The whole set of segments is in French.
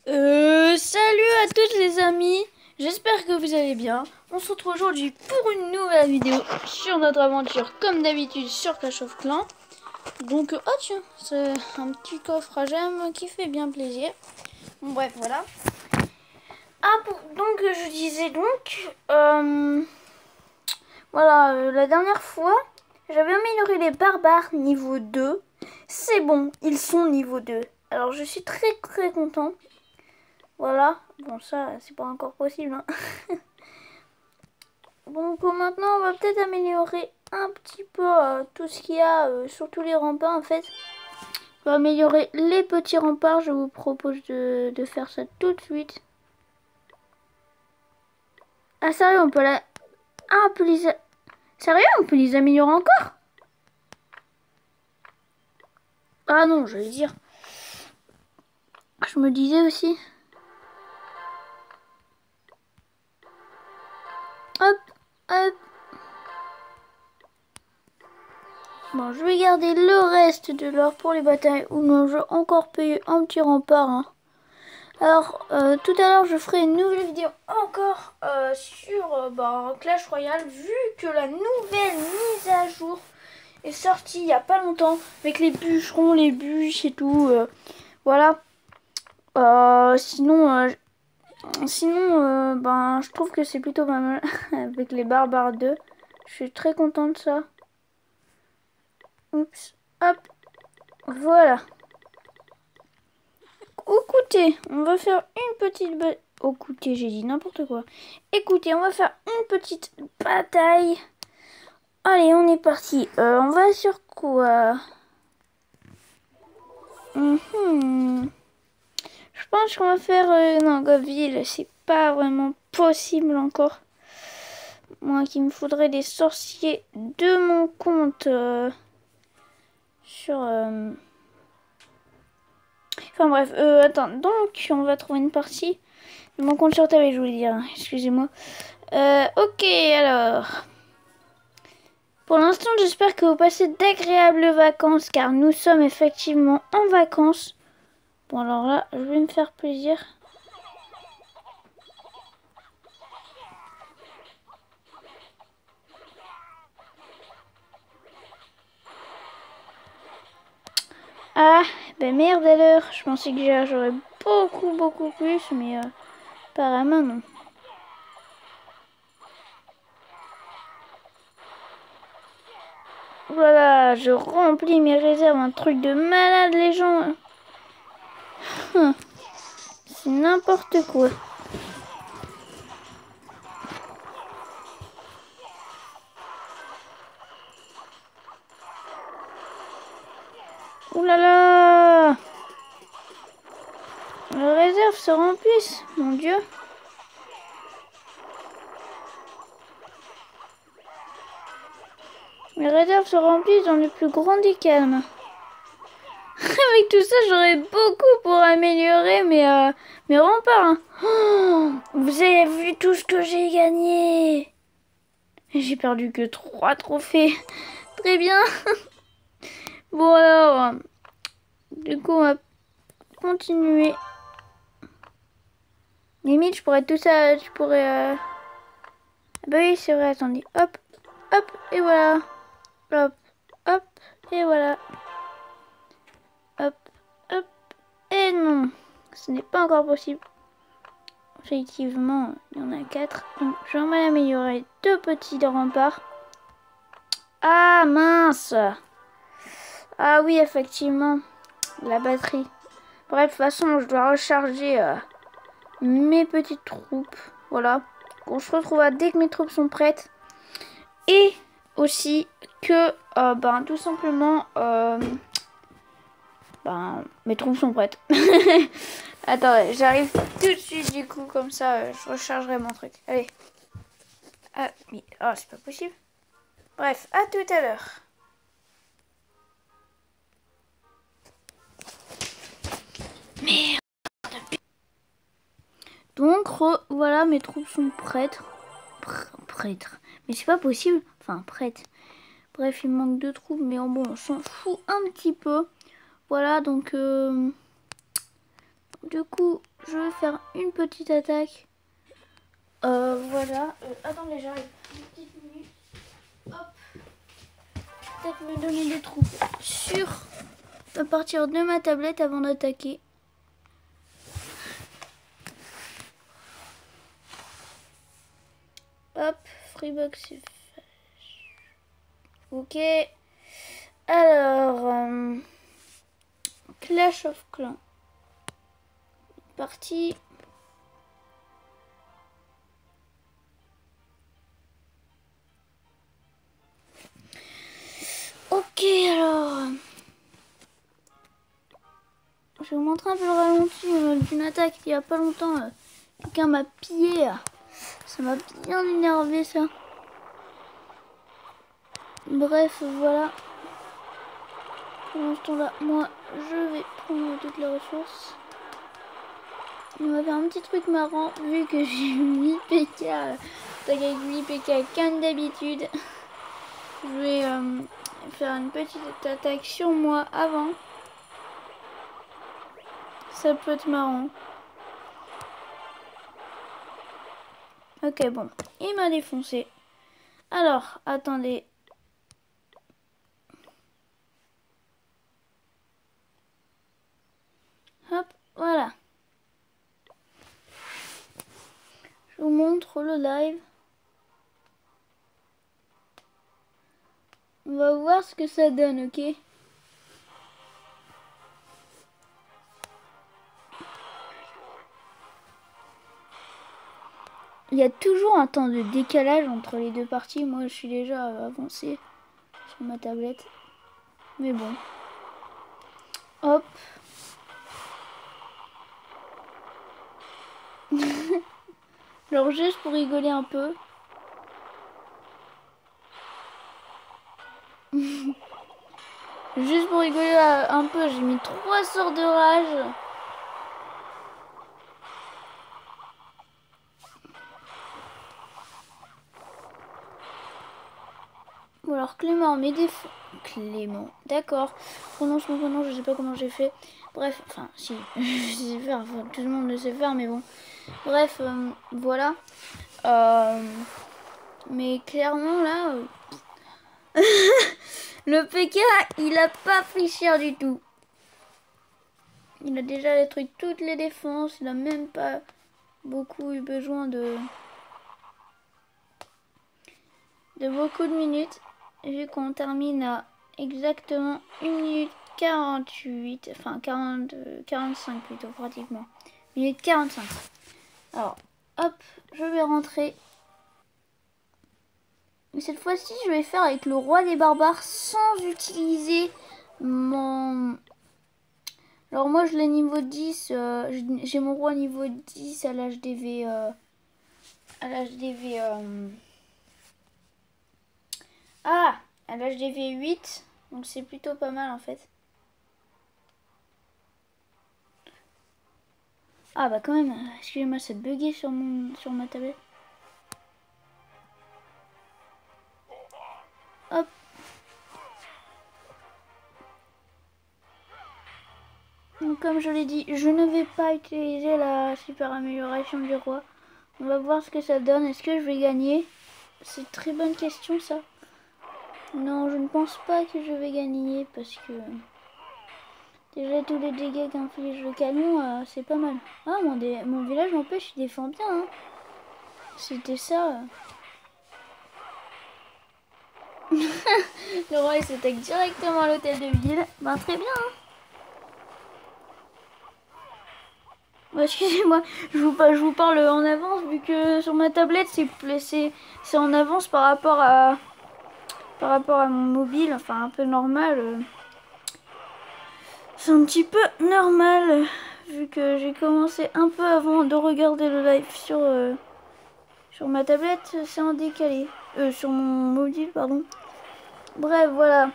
Salut à tous les amis, j'espère que vous allez bien. On se retrouve aujourd'hui pour une nouvelle vidéo sur notre aventure comme d'habitude sur Clash of Clans. Donc, oh tiens, c'est un petit coffre à gemmes qui fait bien plaisir. Bon, bref, voilà. Donc je disais donc, voilà, la dernière fois, j'avais amélioré les barbares niveau 2. C'est bon, ils sont niveau 2. Alors je suis très content. Voilà, bon ça c'est pas encore possible hein. Donc maintenant on va peut-être améliorer un petit peu tout ce qu'il y a sur tous les remparts en fait. On va améliorer les petits remparts, je vous propose de faire ça tout de suite. Ah sérieux on peut la... Ah on peut les... Sérieux on peut les améliorer encore? Ah non j'allais dire. Je me disais aussi. Hop, hop. Bon, je vais garder le reste de l'or pour les batailles où non, je vais encore payer un petit rempart. Hein. Alors, tout à l'heure, je ferai une nouvelle vidéo encore sur Clash Royale, vu que la nouvelle mise à jour est sortie il n'y a pas longtemps, avec les bûcherons, les bûches et tout. Voilà. Sinon, je trouve que c'est plutôt pas mal avec les barbares 2. Je suis très contente de ça. Oups, hop, voilà. Écoutez, on va faire une petite... Écoutez, j'ai dit n'importe quoi. Écoutez, on va faire une petite bataille. Allez, on est parti. On va sur quoi? Je pense qu'on va faire... non, Goville, c'est pas vraiment possible encore. Moi, qu'il me faudrait des sorciers de mon compte sur... Enfin bref, attends, donc on va trouver une partie de mon compte sur tablette, je voulais dire, excusez-moi. Ok, alors. Pour l'instant, j'espère que vous passez d'agréables vacances, car nous sommes effectivement en vacances. Bon, alors là, je vais me faire plaisir. Ah, ben merde alors, je pensais que j'aurais beaucoup plus, mais apparemment non. Voilà, je remplis mes réserves, un truc de malade les gens. C'est n'importe quoi. Ouh là là! Les réserves se remplissent, mon Dieu. Les réserves se remplissent dans le plus grand des calmes. Avec tout ça, j'aurais beaucoup pour améliorer mes remparts. Hein. Oh, vous avez vu tout ce que j'ai gagné. J'ai perdu que 3 trophées. Très bien. Bon alors, du coup, on va continuer. Limite, je pourrais tout ça, je pourrais... Ah bah oui, c'est vrai, attendez. Hop, hop, et voilà. Hop, hop, et voilà. Hop, hop, et non. Ce n'est pas encore possible. Effectivement, il y en a 4. Donc, je vais améliorer 2 petits remparts. Ah, mince. Ah oui, effectivement. La batterie. Bref, de toute façon, je dois recharger mes petites troupes. Voilà. On se retrouvera dès que mes troupes sont prêtes. Et aussi que, tout simplement, mes troupes sont prêtes. Attends, j'arrive tout de suite du coup, comme ça, je rechargerai mon truc. Allez. Ah, mais... Oh, c'est pas possible. Bref, à tout à l'heure. Merde. Donc, voilà, mes troupes sont prêtes. Prêtres. Mais c'est pas possible. Enfin, prêtes. Bref, il me manque 2 troupes, mais bon, on s'en fout un petit peu. Voilà, donc... du coup, je vais faire une petite attaque. Voilà. Attendez, j'arrive. Une petite minute. Hop. Peut-être me donner des troupes sur à partir de ma tablette avant d'attaquer. Hop, Freebox. Ok. Alors, Clash of Clans. Parti. Ok, alors. Je vais vous montrer un peu le ralenti d'une attaque il y a pas longtemps. Quelqu'un m'a pillé. Ça m'a bien énervé ça. Bref, voilà. Pendant ce temps-là, moi, je vais prendre toutes les ressources. On va faire un petit truc marrant, vu que j'ai 8 PK. Avec 8 PK comme d'habitude. Je vais faire une petite attaque sur moi avant. Ça peut être marrant. Ok, bon. Il m'a défoncé. Alors, attendez. Hop, voilà. Je vous montre le live. On va voir ce que ça donne, ok? Il y a toujours un temps de décalage entre les deux parties. Moi, je suis déjà avancé sur ma tablette. Mais bon. Hop. Alors, juste pour rigoler un peu. Juste pour rigoler un peu, j'ai mis 3 sorts de rage. Ou alors Clément, mais des... Clément, d'accord. Prononce mon prénom, je sais pas comment j'ai fait. Bref, enfin, si, je sais faire, enfin, tout le monde le sait faire, mais bon. Bref, voilà. Mais clairement, là... le PK, il a pas pris cher du tout. Il a déjà détruit toutes les défenses. Il a même pas beaucoup eu besoin de beaucoup de minutes. Vu qu'on termine à exactement 1 minute 48. Enfin, 45 plutôt, pratiquement. 1 minute 45. Alors, hop, je vais rentrer. Mais cette fois-ci, je vais faire avec le roi des barbares sans utiliser mon... Alors moi, je l'ai niveau 10. J'ai mon roi niveau 10 à l'HDV... à l'HDV... Ah, à l'HDV 8. Donc c'est plutôt pas mal en fait. Ah bah quand même, excusez-moi, ça bugué sur ma tablette. Hop. Donc comme je l'ai dit, je ne vais pas utiliser la super amélioration du roi. On va voir ce que ça donne. Est-ce que je vais gagner? C'est une très bonne question ça. Non, je ne pense pas que je vais gagner parce que déjà tous les dégâts qu'inflige le canon, c'est pas mal. Ah, mon village n'empêche, il défend bien. Hein. C'était ça. Le roi il s'attaque directement à l'hôtel de ville. Ben très bien. Hein. Bah, excusez-moi, je vous parle en avance vu que sur ma tablette c'est en avance par rapport à mon mobile, enfin un peu normal. C'est un petit peu normal vu que j'ai commencé un peu avant de regarder le live sur ma tablette, c'est en décalé. Sur mon mobile, pardon. Bref, voilà.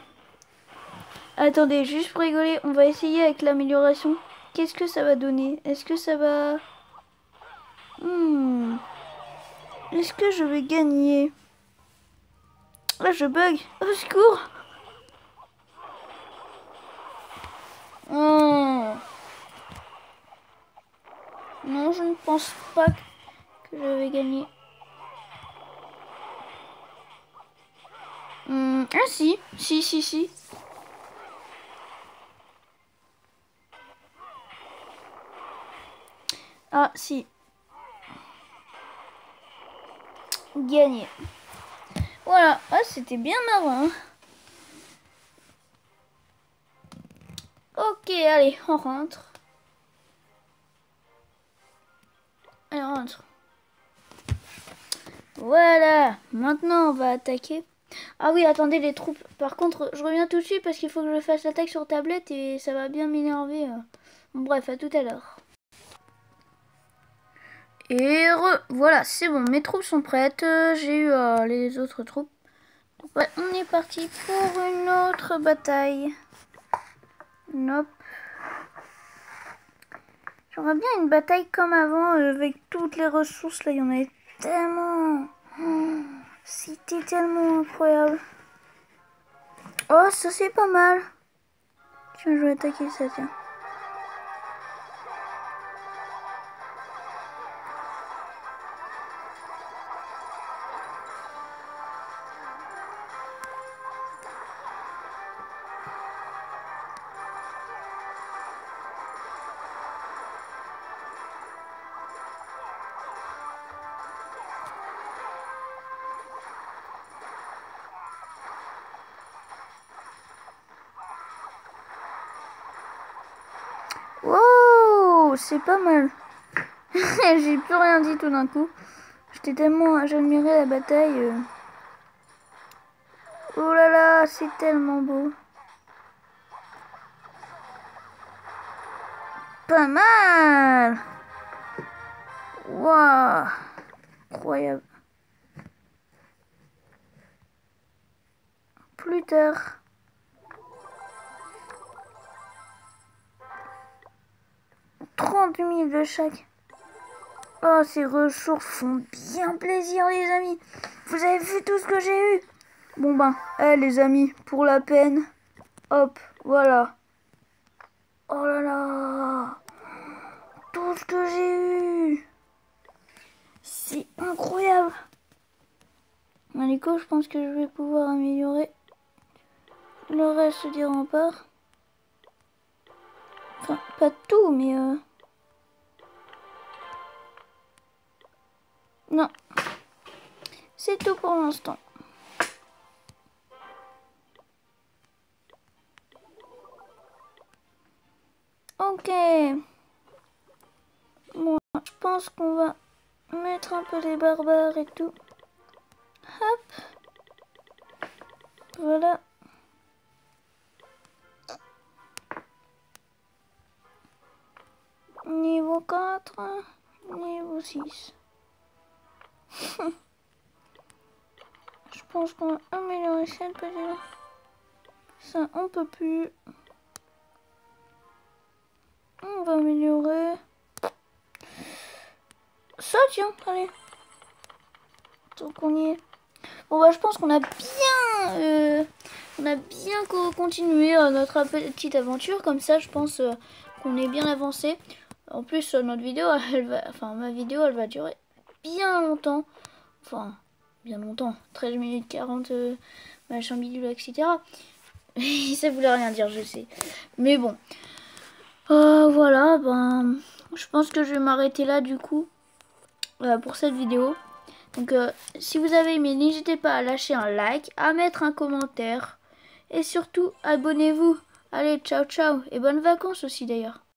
Attendez, juste pour rigoler, on va essayer avec l'amélioration. Qu'est-ce que ça va donner? Est-ce que ça va... Est-ce que je vais gagner? Là, je bug. Au secours. Non, je ne pense pas que je vais gagner. Ah si. Si. Ah si. Gagné. Voilà. Ah, c'était bien marrant. Ok, allez, on rentre. Allez, on rentre. Voilà. Maintenant, on va attaquer. Ah oui, attendez les troupes. Par contre, je reviens tout de suite parce qu'il faut que je fasse l'attaque sur tablette et ça va bien m'énerver. Bref, à tout à l'heure. Et voilà, c'est bon, mes troupes sont prêtes. J'ai eu les autres troupes. Ouais, on est parti pour une autre bataille. Nope. J'aimerais bien une bataille comme avant avec toutes les ressources. Là, il y en avait tellement. Oh, c'était tellement incroyable. Oh, ça c'est pas mal. Tiens, je vais attaquer ça, tiens. Wow, c'est pas mal. J'ai plus rien dit tout d'un coup. J'étais tellement... J'admirais la bataille. Oh là là, c'est tellement beau. Pas mal. Waouh. Incroyable. Plus tard. $30 000 de chaque. Oh, ces ressources font bien plaisir, les amis. Vous avez vu tout ce que j'ai eu? Bon ben, les amis, pour la peine. Hop, voilà. Oh là là. Tout ce que j'ai eu. C'est incroyable. Nico, je pense que je vais pouvoir améliorer le reste des remparts. Enfin, pas tout, mais... Non. C'est tout pour l'instant. Ok. Bon, je pense qu'on va mettre un peu les barbares et tout. Hop. Voilà. Niveau 4. Niveau 6. Je pense qu'on va améliorer cette petite-là. Ça, on peut plus. On va améliorer. Ça, tiens, allez. Tant qu'on y est. Bon, bah, je pense qu'on a bien continué notre petite aventure. Comme ça, je pense qu'on est bien avancé. En plus, notre vidéo, ma vidéo, elle va durer bien longtemps. Enfin, bien longtemps. 13 minutes 40, machin bidule, etc. Ça voulait rien dire, je sais. Mais bon. Voilà, ben, je pense que je vais m'arrêter là, du coup, pour cette vidéo. Donc, si vous avez aimé, n'hésitez pas à lâcher un like, à mettre un commentaire. Et surtout, abonnez-vous. Allez, ciao, ciao. Et bonnes vacances aussi, d'ailleurs.